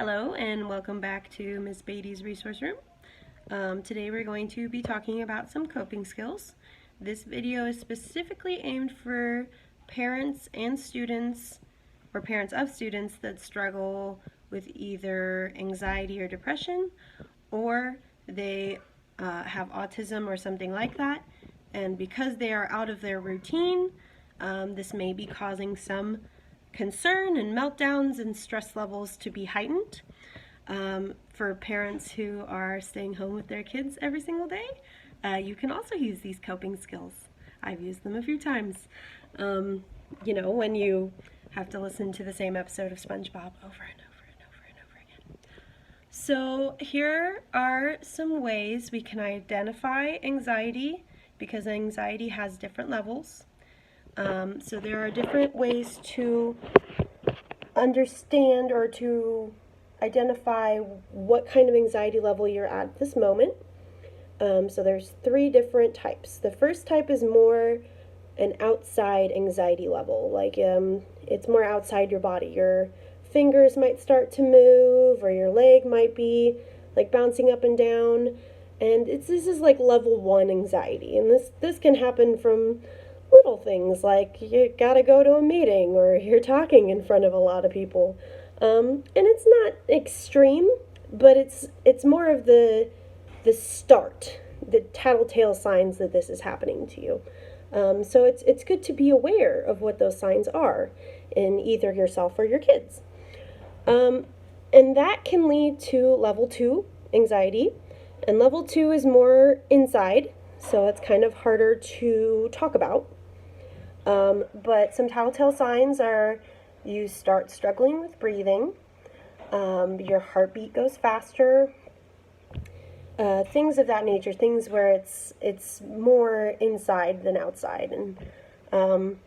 Hello and welcome back to Ms. Beatty's Resource Room. Today we're going to be talking about some coping skills. This video is specifically aimed for parents and students, or parents of students that struggle with either anxiety or depression, or they have autism or something like that, and because they are out of their routine, this may be causing some concern and meltdowns and stress levels to be heightened. For parents who are staying home with their kids every single day, you can also use these coping skills. I've used them a few times. When you have to listen to the same episode of SpongeBob over and over and over and over again. So here are some ways we can identify anxiety, because anxiety has different levels. So there are different ways to understand or to identify what kind of anxiety level you're at this moment. So there's 3 different types. The first type is more an outside anxiety level, like it's more outside your body. Your fingers might start to move, or your leg might be like bouncing up and down, and this is like level 1 anxiety, and this can happen from little things like you gotta go to a meeting, or you're talking in front of a lot of people, and it's not extreme, but it's more of the start, the tattletale signs that this is happening to you. So it's good to be aware of what those signs are in either yourself or your kids. And that can lead to level 2 anxiety, and level 2 is more inside, so it's kind of harder to talk about. But some telltale signs are you start struggling with breathing, your heartbeat goes faster, things of that nature, things where it's more inside than outside. And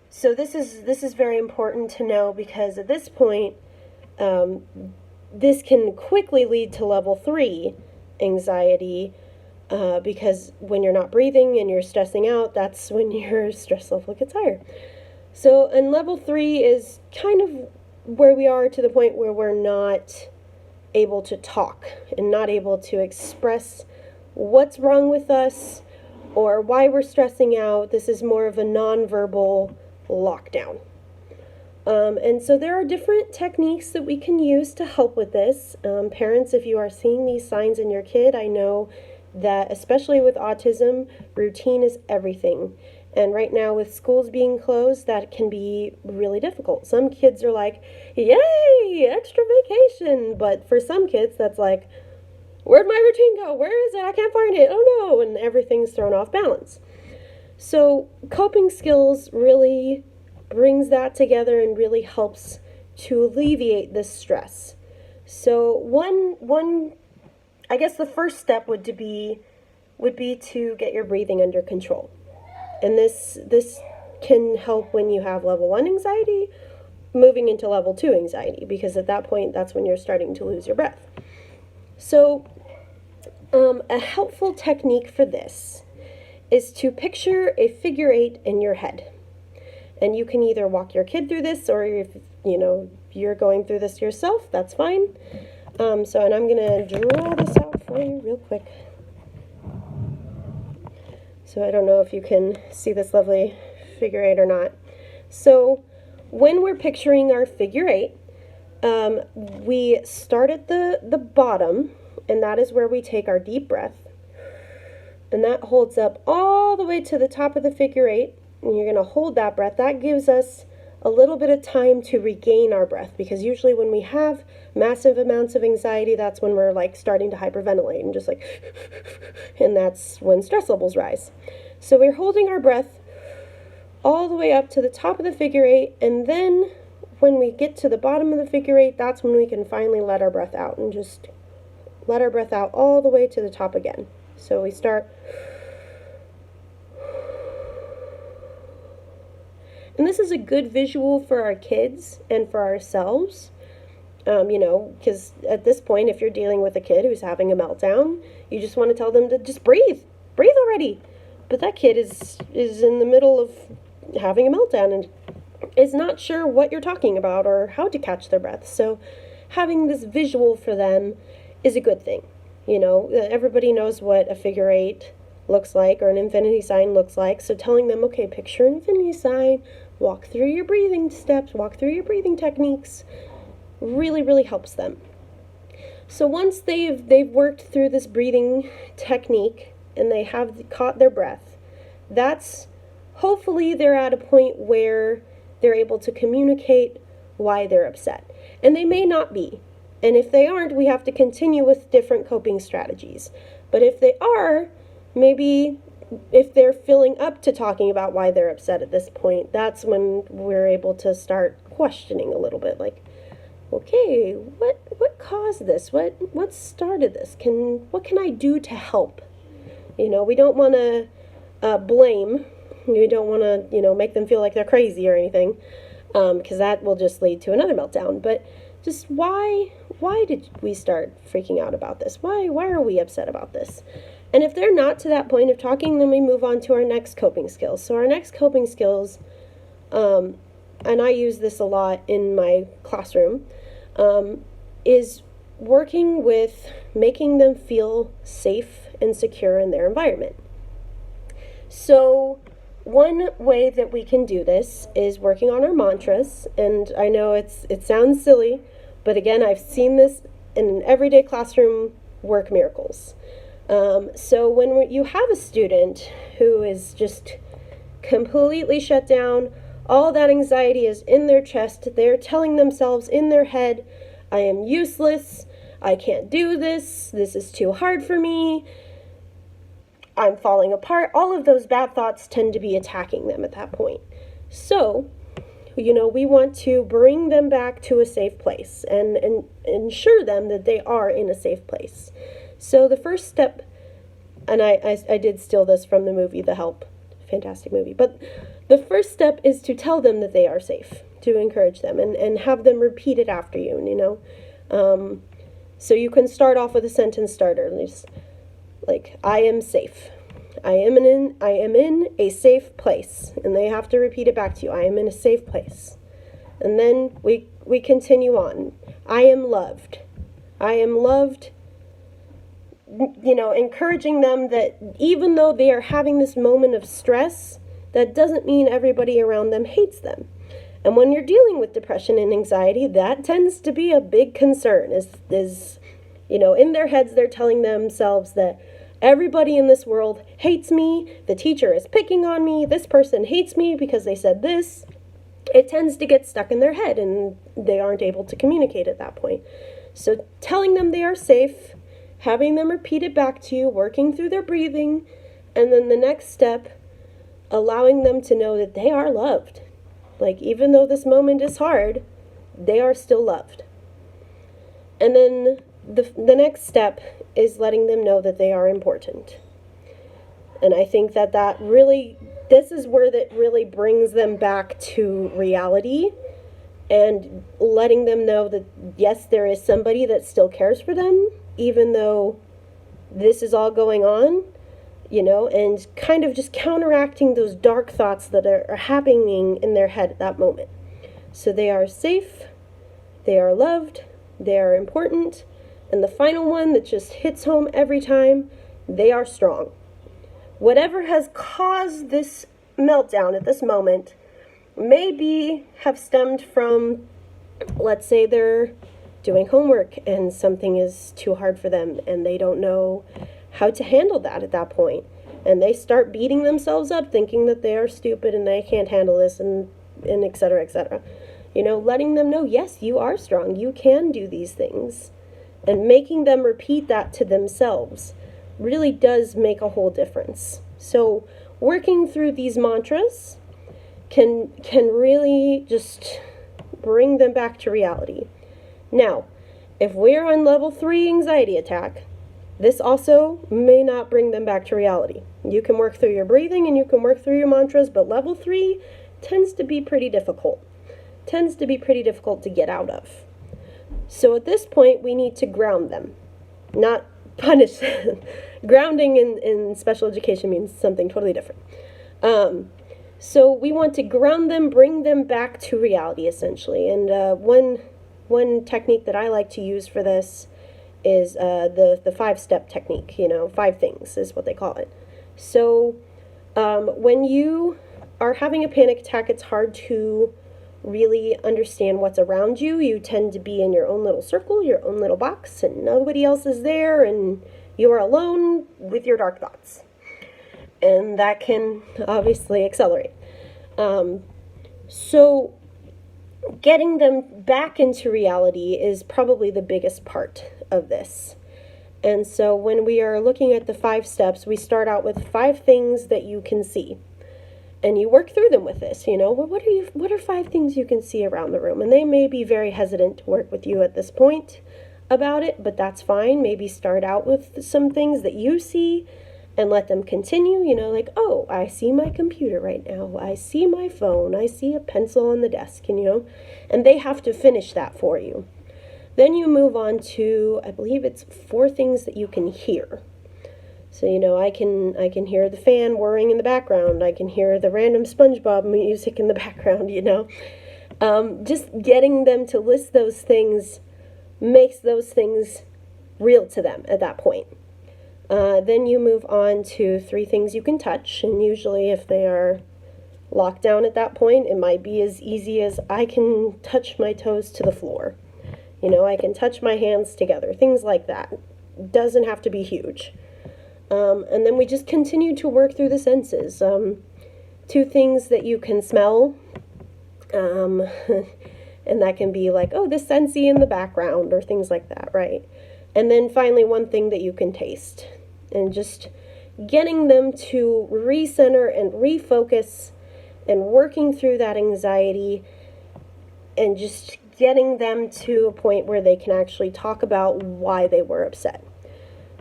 so this is very important to know, because at this point, this can quickly lead to level 3 anxiety, because when you're not breathing and you're stressing out, that's when your stress level gets higher. So, and level 3 is kind of where we are, to the point where we're not able to talk and not able to express what's wrong with us or why we're stressing out. This is more of a nonverbal lockdown. And so there are different techniques that we can use to help with this. Parents, if you are seeing these signs in your kid, I know that especially with autism, routine is everything. And right now with schools being closed, that can be really difficult. Some kids are like, yay, extra vacation. But for some kids, that's like, where'd my routine go? Where is it? I can't find it. Oh no. And everything's thrown off balance. So coping skills really brings that together and really helps to alleviate this stress. So I guess the first step would be to get your breathing under control. And this can help when you have level 1 anxiety moving into level 2 anxiety, because at that point, that's when you're starting to lose your breath. So a helpful technique for this is to picture a figure 8 in your head. And you can either walk your kid through this, or if you're going through this yourself, that's fine. And I'm going to draw this out for you real quick. So I don't know if you can see this lovely figure 8 or not. So when we're picturing our figure 8, we start at the bottom, and that is where we take our deep breath. And that holds up all the way to the top of the figure 8. And you're going to hold that breath. That gives us a little bit of time to regain our breath, because usually when we have massive amounts of anxiety, that's when we're like starting to hyperventilate and just like, and that's when stress levels rise. So we're holding our breath all the way up to the top of the figure 8, and then when we get to the bottom of the figure 8, that's when we can finally let our breath out, and just let our breath out all the way to the top again. So we start. And this is a good visual for our kids and for ourselves, because at this point, if you're dealing with a kid who's having a meltdown, you just want to tell them to just breathe already. But that kid is in the middle of having a meltdown and is not sure what you're talking about or how to catch their breath. So having this visual for them is a good thing. Everybody knows what a figure eight looks like or an infinity sign looks like. So telling them, okay, picture an infinity sign, walk through your breathing steps, walk through your breathing techniques, really, really helps them. So once they've worked through this breathing technique and they have caught their breath, that's hopefully they're at a point where they're able to communicate why they're upset. And they may not be. And if they aren't, we have to continue with different coping strategies. But if they are, maybe if they're filling up to talking about why they're upset at this point, that's when we're able to start questioning a little bit, like, okay, what caused this? What started this? What can I do to help? We don't want to blame. We don't want to, make them feel like they're crazy or anything, because that will just lead to another meltdown. But just why did we start freaking out about this? Why are we upset about this? And if they're not to that point of talking, then we move on to our next coping skills. So our next coping skills, and I use this a lot in my classroom, is working with making them feel safe and secure in their environment. So one way that we can do this is working on our mantras. And I know it sounds silly, but again, I've seen this in an everyday classroom work miracles. So when you have a student who is just completely shut down, all that anxiety is in their chest, they're telling themselves in their head, I am useless, I can't do this is too hard for me, I'm falling apart. All of those bad thoughts tend to be attacking them at that point. So, we want to bring them back to a safe place and ensure them that they are in a safe place. So the first step, and I did steal this from the movie The Help, fantastic movie, but the first step is to tell them that they are safe, to encourage them and have them repeat it after you, So you can start off with a sentence starter, just like, I am safe. I am in a safe place. And they have to repeat it back to you. I am in a safe place. And then we continue on. I am loved. I am loved. Encouraging them that even though they are having this moment of stress, that doesn't mean everybody around them hates them. And when you're dealing with depression and anxiety, that tends to be a big concern, is in their heads, they're telling themselves that everybody in this world hates me, the teacher is picking on me, this person hates me because they said this. It tends to get stuck in their head and they aren't able to communicate at that point. So telling them they are safe, having them repeat it back to you, working through their breathing, and then the next step, allowing them to know that they are loved. Like, even though this moment is hard, they are still loved. And then the next step is letting them know that they are important. And I think that this is where that really brings them back to reality and letting them know that, yes, there is somebody that still cares for them, even though this is all going on, and kind of just counteracting those dark thoughts that are happening in their head at that moment. So they are safe, they are loved, they are important, and the final one that just hits home every time, they are strong. Whatever has caused this meltdown at this moment maybe have stemmed from, let's say they're doing homework and something is too hard for them and they don't know how to handle that at that point. And they start beating themselves up thinking that they are stupid and they can't handle this and et cetera, et cetera. Letting them know, yes, you are strong. You can do these things. And making them repeat that to themselves really does make a whole difference. So working through these mantras can really just bring them back to reality. Now, if we're on level 3 anxiety attack, this also may not bring them back to reality. You can work through your breathing and you can work through your mantras, but level 3 tends to be pretty difficult. Tends to be pretty difficult to get out of. So at this point, we need to ground them, not punish them. Grounding in special education means something totally different. So we want to ground them, bring them back to reality, essentially. And one one technique that I like to use for this is the 5-step technique. 5 things is what they call it. So when you are having a panic attack, it's hard to really understand what's around you. You tend to be in your own little circle, your own little box, and nobody else is there, and you are alone with your dark thoughts. And that can obviously accelerate. So getting them back into reality is probably the biggest part of this. And so when we are looking at the 5 steps, we start out with 5 things that you can see. And you work through them with this, well, what are 5 things you can see around the room? And they may be very hesitant to work with you at this point about it, but that's fine. Maybe start out with some things that you see and let them continue, like, oh, I see my computer right now. I see my phone. I see a pencil on the desk, and they have to finish that for you. Then you move on to, I believe it's 4 things that you can hear. So, I can hear the fan whirring in the background. I can hear the random SpongeBob music in the background, Just getting them to list those things makes those things real to them at that point. Then you move on to 3 things you can touch, and usually if they are locked down at that point, it might be as easy as I can touch my toes to the floor. I can touch my hands together, things like that. Doesn't have to be huge. And then we just continue to work through the senses. 2 things that you can smell, and that can be like, oh, this Scentsy in the background, or things like that, right? And then finally 1 thing that you can taste. And just getting them to recenter and refocus and working through that anxiety and just getting them to a point where they can actually talk about why they were upset.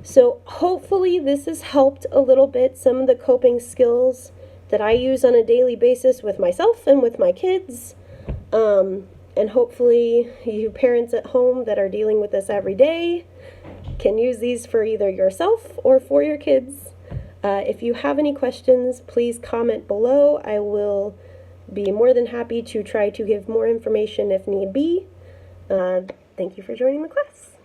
So hopefully this has helped a little bit, some of the coping skills that I use on a daily basis with myself and with my kids. And hopefully you parents at home that are dealing with this every day can use these for either yourself or for your kids. If you have any questions, please comment below. I will be more than happy to try to give more information if need be. Thank you for joining the class.